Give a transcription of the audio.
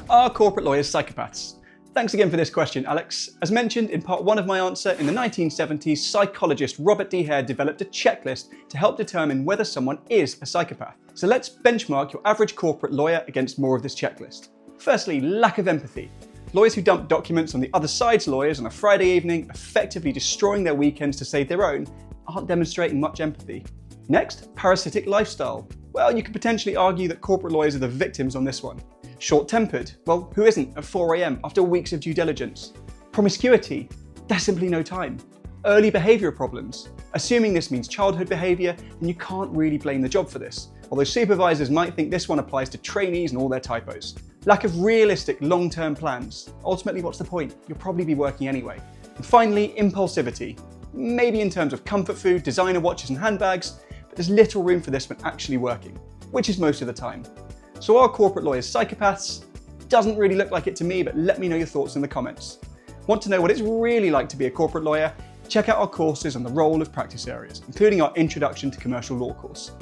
Are corporate lawyers psychopaths? Thanks again for this question, Alex. As mentioned in part 1 of my answer, in the 1970s, psychologist Robert D Hare developed a checklist to help determine whether someone is a psychopath. So let's benchmark your average corporate lawyer against more of this checklist. Firstly, lack of empathy. Lawyers who dump documents on the other side's lawyers on a Friday evening, effectively destroying their weekends to save their own, aren't demonstrating much empathy. Next, parasitic lifestyle. Well, you could potentially argue that corporate lawyers are the victims on this one. Short-tempered. Well, who isn't at 4 AM after weeks of due diligence? Promiscuity. There's simply no time. Early behavioural problems. Assuming this means childhood behaviour, then you can't really blame the job for this, although supervisors might think this one applies to trainees and all their typos. Lack of realistic long-term plans. Ultimately, what's the point? You'll probably be working anyway. And finally, impulsivity. Maybe in terms of comfort food, designer watches and handbags, but there's little room for this when actually working, which is most of the time. So are corporate lawyers psychopaths? Doesn't really look like it to me, but let me know your thoughts in the comments. Want to know what it's really like to be a corporate lawyer? Check out our courses on the role of practice areas, including our Introduction to Commercial Law course.